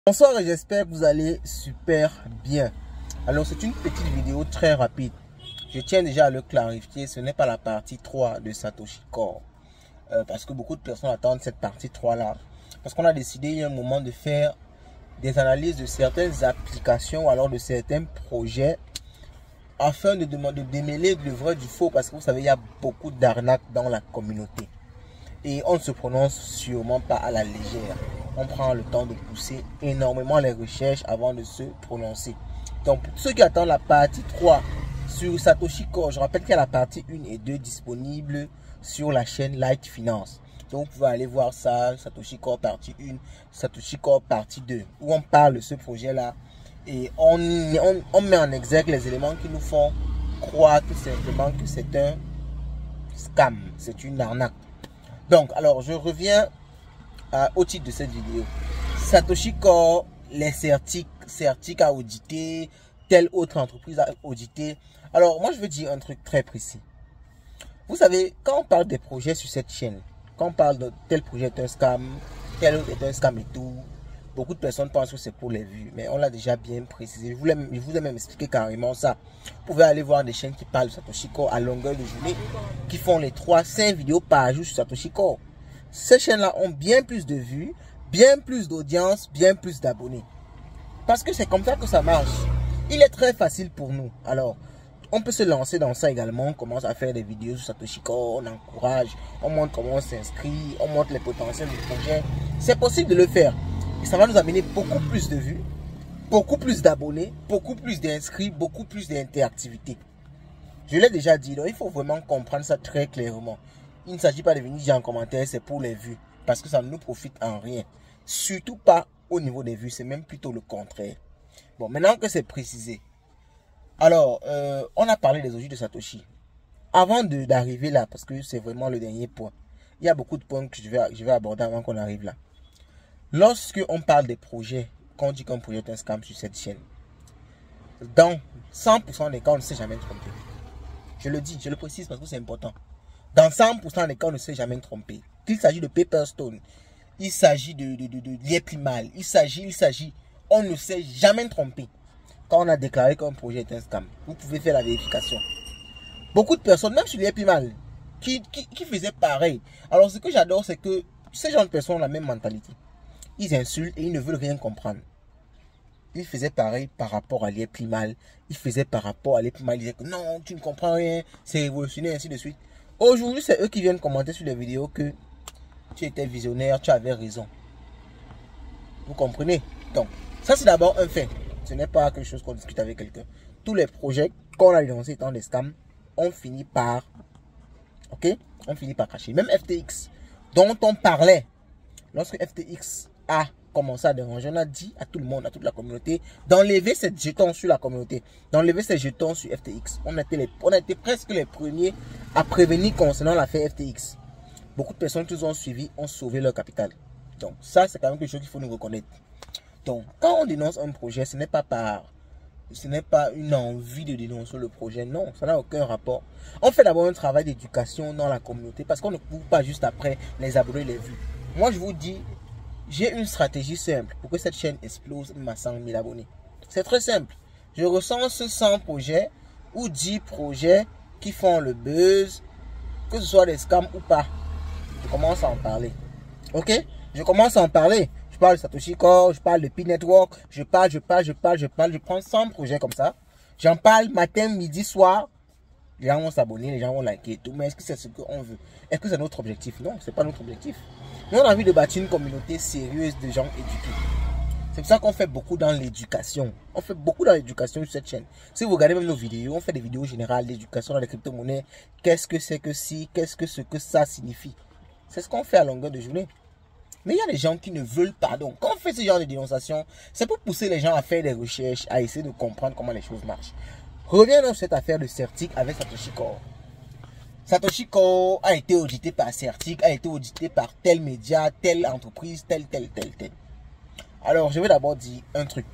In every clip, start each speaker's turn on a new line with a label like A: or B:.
A: Bonsoir et j'espère que vous allez super bien. Alors c'est une petite vidéo très rapide. Je tiens déjà à le clarifier, ce n'est pas la partie 3 de Satoshi Core. Parce que beaucoup de personnes attendent cette partie 3 là. Parce qu'on a décidé il y a un moment de faire des analyses de certaines applications ou alors de certains projets afin de démêler le vrai du faux. Parce que vous savez, il y a beaucoup d'arnaques dans la communauté. Et on ne se prononce sûrement pas à la légère. On prend le temps de pousser énormément les recherches avant de se prononcer. Donc, pour ceux qui attendent la partie 3 sur Satoshi Core, je rappelle qu'il y a la partie 1 et 2 disponibles sur la chaîne Light Finance. Donc, vous pouvez aller voir ça, Satoshi Core partie 1, Satoshi Core partie 2, où on parle de ce projet-là. Et on met en exergue les éléments qui nous font croire tout simplement que c'est un scam, c'est une arnaque. Donc, alors, je reviens au titre de cette vidéo. Satoshi Core, les certiques à auditer, telle autre entreprise à auditer. Alors, moi, je veux dire un truc très précis. Vous savez, quand on parle des projets sur cette chaîne, quand on parle de tel projet est un scam, tel autre est un scam et tout, beaucoup de personnes pensent que c'est pour les vues. Mais on l'a déjà bien précisé. Je vous ai même expliqué carrément ça. Vous pouvez aller voir des chaînes qui parlent de Satoshi Core à longueur de journée, qui font les 3-5 vidéos par jour sur Satoshi Core. Ces chaînes-là ont bien plus de vues, bien plus d'audience, bien plus d'abonnés. Parce que c'est comme ça que ça marche. Il est très facile pour nous. Alors, on peut se lancer dans ça également. On commence à faire des vidéos sur Satoshi Core, on encourage, on montre comment on s'inscrit, on montre les potentiels du projet. C'est possible de le faire. Et ça va nous amener beaucoup plus de vues, beaucoup plus d'abonnés, beaucoup plus d'inscrits, beaucoup plus d'interactivité. Je l'ai déjà dit, donc il faut vraiment comprendre ça très clairement. Il ne s'agit pas de venir dire en commentaire c'est pour les vues, parce que ça ne nous profite en rien. Surtout pas au niveau des vues, c'est même plutôt le contraire. Bon, maintenant que c'est précisé, alors, on a parlé des OG de Satoshi. Avant d'arriver là, parce que c'est vraiment le dernier point, il y a beaucoup de points que je vais aborder avant qu'on arrive là. Lorsque on parle des projets, quand on dit qu'un projet est un scam sur cette chaîne, dans 100% des cas, on ne s'est jamais trompé. Je le dis, je le précise parce que c'est important. Dans 100% des cas, on ne s'est jamais trompé. Qu'il s'agit de Paperstone, il s'agit de Lieplimal, il s'agit, on ne s'est jamais trompé. Quand on a déclaré qu'un projet est un scam, vous pouvez faire la vérification. Beaucoup de personnes, même sur Lieplimal, qui faisaient pareil. Alors ce que j'adore, c'est que ces gens de personnes ont la même mentalité. Ils insultent et ils ne veulent rien comprendre. Ils faisaient pareil par rapport à Lieplimal. Ils faisaient par rapport à Lieplimal. Ils disaient que non, tu ne comprends rien, c'est révolutionnaire, ainsi de suite. Aujourd'hui, c'est eux qui viennent commenter sur les vidéos que tu étais visionnaire, tu avais raison. Vous comprenez? Donc, ça c'est d'abord un fait. Ce n'est pas quelque chose qu'on discute avec quelqu'un. Tous les projets qu'on a dénoncés étant des scams, on finit par... Ok? On finit par cacher. Même FTX, dont on parlait, lorsque FTX a commencé à déranger, on a dit à tout le monde, à toute la communauté, d'enlever ces jetons sur la communauté, d'enlever ces jetons sur FTX. On a été presque les premiers à prévenir concernant l'affaire FTX. Beaucoup de personnes qui nous ont suivis ont sauvé leur capital. Donc ça, c'est quand même quelque chose qu'il faut nous reconnaître. Donc, quand on dénonce un projet, ce n'est pas une envie de dénoncer le projet. Non, ça n'a aucun rapport. On fait d'abord un travail d'éducation dans la communauté parce qu'on ne court pas juste après les abonnés, les vues. Moi, je vous dis, j'ai une stratégie simple pour que cette chaîne explose à 100 000 abonnés. C'est très simple. Je recense 100 projets ou 10 projets qui font le buzz, que ce soit des scams ou pas. Je commence à en parler. Ok? Je commence à en parler. Je parle de Satoshi Core, je parle de P-Network, je prends 100 projets comme ça. J'en parle matin, midi, soir. Les gens vont s'abonner, les gens vont liker et tout. Mais est-ce que c'est ce qu'on veut? Est-ce que c'est notre objectif? Non, c'est pas notre objectif. Nous, on a envie de bâtir une communauté sérieuse de gens éduqués. C'est pour ça qu'on fait beaucoup dans l'éducation. On fait beaucoup dans l'éducation sur cette chaîne. Si vous regardez même nos vidéos, on fait des vidéos générales d'éducation dans les crypto-monnaies. Qu'est-ce que c'est que si? Qu'est-ce que ce que ça signifie? C'est ce qu'on fait à longueur de journée. Mais il y a des gens qui ne veulent pas. Donc, quand on fait ce genre de dénonciation, c'est pour pousser les gens à faire des recherches, à essayer de comprendre comment les choses marchent. Reviens dans cette affaire de Certic avec Satoshi Core. Satoshi Core a été audité par Certic, a été audité par tel média, telle entreprise, tel. Alors, je vais d'abord dire un truc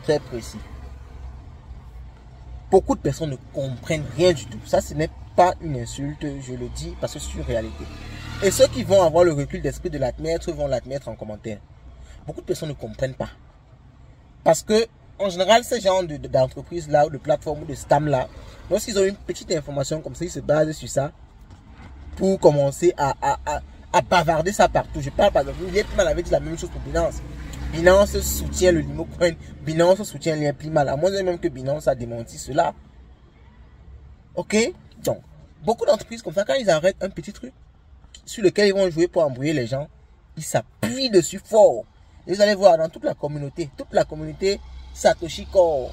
A: très précis. Beaucoup de personnes ne comprennent rien du tout. Ça, ce n'est pas une insulte, je le dis parce que c'est une réalité. Et ceux qui vont avoir le recul d'esprit de l'admettre vont l'admettre en commentaire. beaucoup de personnes ne comprennent pas. Parce que, en général, ces genres d'entreprises-là, ou de plateformes, ou de scams-là, lorsqu'ils ont une petite information comme ça, ils se basent sur ça pour commencer à bavarder ça partout. Je parle par exemple, Lietmal avait dit la même chose pour Binance. Binance soutient le Limo Coin, Binance soutient Lietmal. À moins même que Binance a démenti cela. Ok? Donc, beaucoup d'entreprises comme ça, quand ils arrêtent un petit truc sur lequel ils vont jouer pour embrouiller les gens, ils s'appuient dessus fort. Et vous allez voir dans toute la communauté Satoshi Core,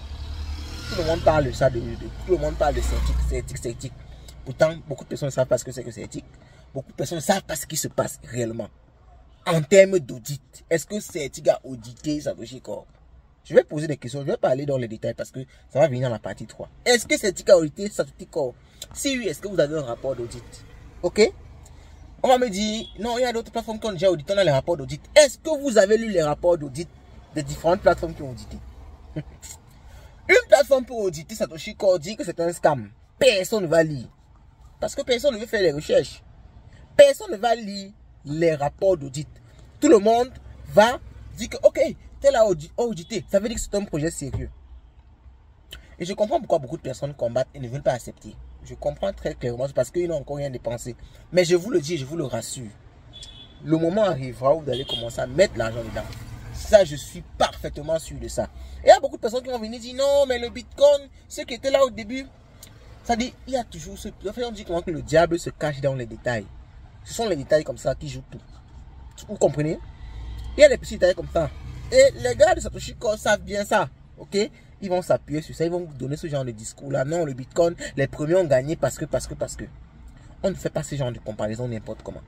A: tout le monde parle de ça, tout le monde parle de Certic. Pourtant, beaucoup de personnes ne savent pas ce que c'est que Certic. Beaucoup de personnes ne savent pas ce qui se passe réellement. En termes d'audit, est-ce que Certic a audité Satoshi Core? Je vais poser des questions, je vais pas aller dans les détails parce que ça va venir dans la partie 3. Est-ce que Certic a audité Satoshi Core? Si oui, est-ce que vous avez un rapport d'audit? Ok? On va me dire, non, il y a d'autres plateformes qui ont déjà audité, on a les rapports d'audit. Est-ce que vous avez lu les rapports d'audit des différentes plateformes qui ont audité? Une plateforme pour auditer Satoshi Core dit que c'est un scam. Personne ne va lire. Parce que personne ne veut faire les recherches. Personne ne va lire les rapports d'audit. Tout le monde va dire que, ok, tel a audité. Ça veut dire que c'est un projet sérieux. Et je comprends pourquoi beaucoup de personnes combattent et ne veulent pas accepter. Je comprends très clairement, c'est parce qu'ils n'ont encore rien dépensé. Mais je vous le dis, je vous le rassure. Le moment arrivera où vous allez commencer à mettre l'argent dedans. Ça, je suis parfaitement sûr de ça. Et il y a beaucoup de personnes qui vont venir dire non, mais le Bitcoin, ceux qui étaient là au début, ça dit, il y a toujours ce. On dit comment que le diable se cache dans les détails. Ce sont les détails comme ça qui jouent tout. Vous comprenez? Il y a des petits détails comme ça. Et les gars de Satoshi Core savent bien ça. Ok? Ils vont s'appuyer sur ça. Ils vont vous donner ce genre de discours là. Non, le Bitcoin, les premiers ont gagné parce que. On ne fait pas ce genre de comparaison n'importe comment.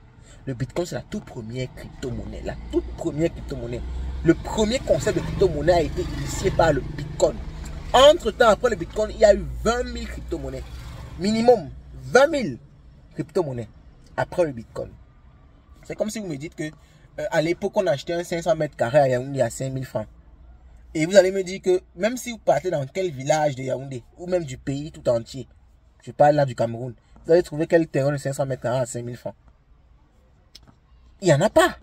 A: Le Bitcoin, c'est la toute première crypto-monnaie. La toute première crypto-monnaie. Le premier concept de crypto-monnaie a été initié par le Bitcoin. Entre-temps, après le Bitcoin, il y a eu 20 000 crypto-monnaies. Minimum 20 000 crypto-monnaies après le Bitcoin. C'est comme si vous me dites que à l'époque, on achetait un 500 mètres carrés à Yaoundé à 5 000 francs. Et vous allez me dire que même si vous partez dans quel village de Yaoundé, ou même du pays tout entier, je parle là du Cameroun, vous allez trouver quel terrain de 500 mètres carrés à 5 000 francs. Il n'y en a pas.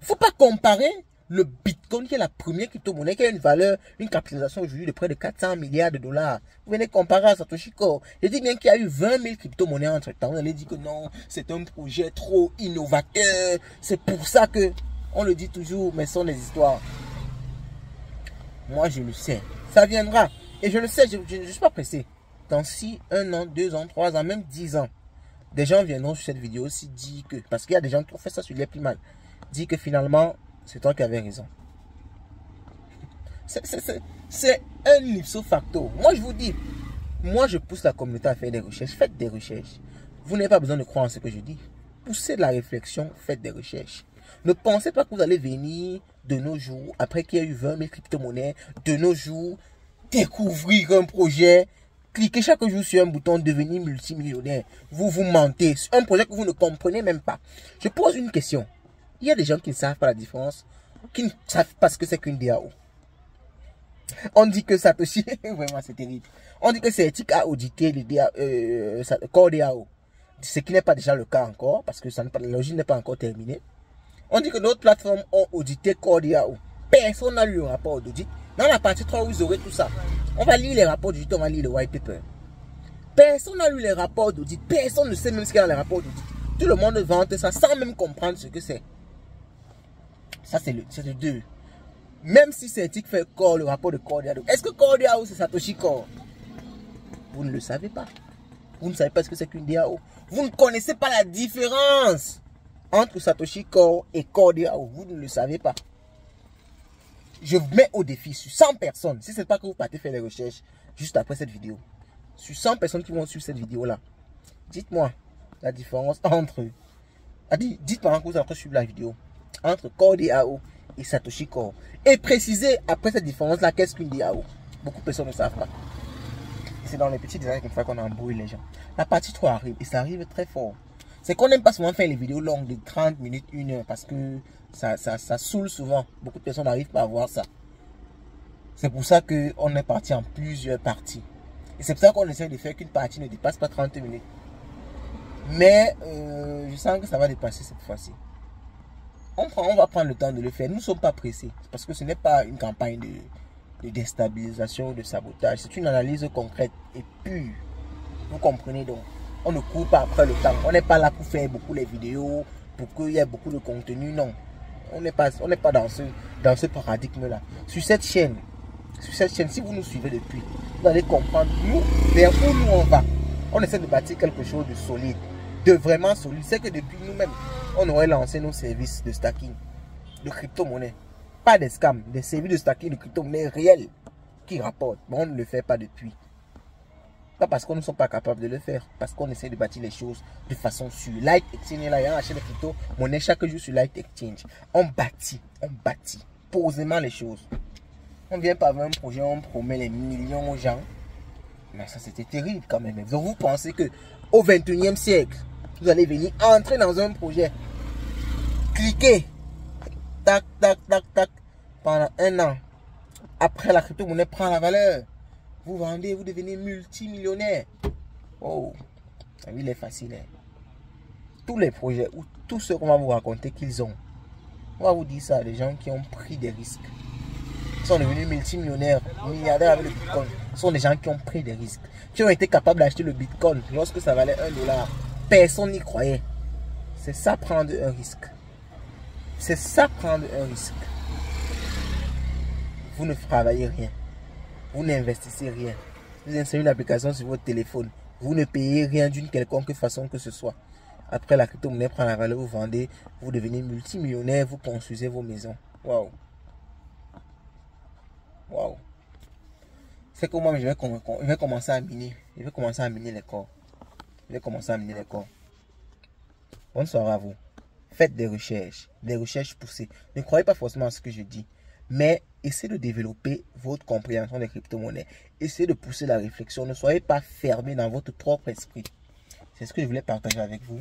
A: Il ne faut pas comparer le Bitcoin qui est la première crypto-monnaie qui a une valeur, une capitalisation aujourd'hui de près de 400 milliards de dollars. Vous venez comparer à Satoshi Core. Je dis bien qu'il y a eu 20 000 crypto-monnaies entre temps. Vous allez dire que non, c'est un projet trop innovateur. C'est pour ça que on le dit toujours, mais ce sont des histoires. Moi, je le sais. Ça viendra. Et je le sais, je ne suis pas pressé. Dans 1 an, 2 ans, 3 ans, même 10 ans, des gens viendront sur cette vidéo aussi dire que, parce qu'il y a des gens qui ont fait ça sur les plus mal, dire que finalement, c'est toi qui avais raison. C'est un ipso facto. Moi, je vous dis, moi, je pousse la communauté à faire des recherches. Faites des recherches. Vous n'avez pas besoin de croire en ce que je dis. Poussez de la réflexion, faites des recherches. Ne pensez pas que vous allez venir de nos jours, après qu'il y a eu 20 000 crypto-monnaies, de nos jours, découvrir un projet, cliquez chaque jour sur un bouton, devenir multimillionnaire. Vous vous mentez. Un projet que vous ne comprenez même pas. Je pose une question. Il y a des gens qui ne savent pas la différence, qui ne savent pas ce que c'est qu'une DAO. On dit que Satoshi, vraiment c'est terrible. On dit que Certic a audité le Core DAO. Ce qui n'est pas déjà le cas encore, parce que la logique n'est pas encore terminée. On dit que d'autres plateformes ont audité Core DAO. Personne n'a lu le rapport d'audit. Dans la partie 3, vous aurez tout ça. On va lire les rapports d'audit, on va lire le white paper. Personne n'a lu les rapports d'audit. Personne ne sait même ce qu'il y a dans les rapports d'audit. Tout le monde vante ça sans même comprendre ce que c'est. Ça, c'est le 2. Même si Certic fait Core, le rapport de Core DAO. Est-ce que Core DAO, c'est Satoshi Core? Vous ne le savez pas. Vous ne savez pas ce que c'est qu'une DAO. Vous ne connaissez pas la différence entre Satoshi Core et Core DAO. Vous ne le savez pas. Je vous mets au défi sur 100 personnes. Si ce n'est pas que vous partez faire des recherches juste après cette vidéo. Sur 100 personnes qui vont suivre cette vidéo-là. Dites-moi la différence entre... Dites-moi que vous êtes en train de suivre la vidéo. Entre Core DAO et Satoshi Core. Et précisez après cette différence-là qu'est-ce qu'une DAO. Beaucoup de personnes ne savent pas. C'est dans les petits détails comme ça qu'on embrouille les gens. La partie 3 arrive et ça arrive très fort. C'est qu'on n'aime pas souvent faire les vidéos longues de 30 minutes, 1 heure parce que ça saoule souvent. Beaucoup de personnes n'arrivent pas à voir ça. C'est pour ça qu'on est parti en plusieurs parties. Et c'est pour ça qu'on essaie de faire qu'une partie ne dépasse pas 30 minutes. Mais je sens que ça va dépasser cette fois-ci. On va prendre le temps de le faire. Nous ne sommes pas pressés. Parce que ce n'est pas une campagne de déstabilisation, de sabotage. C'est une analyse concrète et pure. Vous comprenez donc? On ne court pas après le temps. On n'est pas là pour faire beaucoup les vidéos, pour qu'il y ait beaucoup de contenu. Non. On n'est pas dans ce paradigme-là. Sur cette chaîne, si vous nous suivez depuis, vous allez comprendre nous, vers où nous on va. On essaie de bâtir quelque chose de solide, de vraiment solide. C'est que depuis nous-mêmes, on aurait lancé nos services de stacking, de crypto-monnaie. Pas des scams, des services de stacking de crypto-monnaie réels qui rapportent. Mais on ne le fait pas depuis. Pas parce qu'on ne sont pas capables de le faire, parce qu'on essaie de bâtir les choses de façon sûre. Light Exchange, là, il y a un achète de crypto-monnaie chaque jour sur Light Exchange. On bâtit posément les choses. On vient pas avec un projet, on promet les millions aux gens. Mais ça, c'était terrible quand même. Donc, vous pensez que au 21e siècle, vous allez venir entrer dans un projet, cliquer, tac, tac, tac, tac, pendant un an. Après, la crypto-monnaie prend la valeur. Vous vendez, vous devenez multimillionnaire. Oh, la vie est facile. Hein? Tous les projets, ou tout ce qu'on va vous raconter qu'ils ont, on va vous dire ça, les gens qui ont pris des risques. Sont devenus multimillionnaires, milliardaires avec le Bitcoin. Ce sont des gens qui ont pris des risques. Qui ont été capables d'acheter le Bitcoin lorsque ça valait $1. Personne n'y croyait. C'est ça prendre un risque. C'est ça prendre un risque. Vous ne travaillez rien. Vous n'investissez rien. Vous installez une application sur votre téléphone. Vous ne payez rien d'une quelconque façon que ce soit. Après la crypto-monnaie prend la valeur, vous vendez, vous devenez multimillionnaire, vous construisez vos maisons. Waouh. Waouh. C'est que moi, je vais commencer à miner. Je vais commencer à miner les corps. Je vais commencer à miner les corps. Bonsoir à vous. Faites des recherches poussées. Ne croyez pas forcément à ce que je dis. Mais essayez de développer votre compréhension des crypto-monnaies. Essayez de pousser la réflexion. Ne soyez pas fermé dans votre propre esprit. C'est ce que je voulais partager avec vous.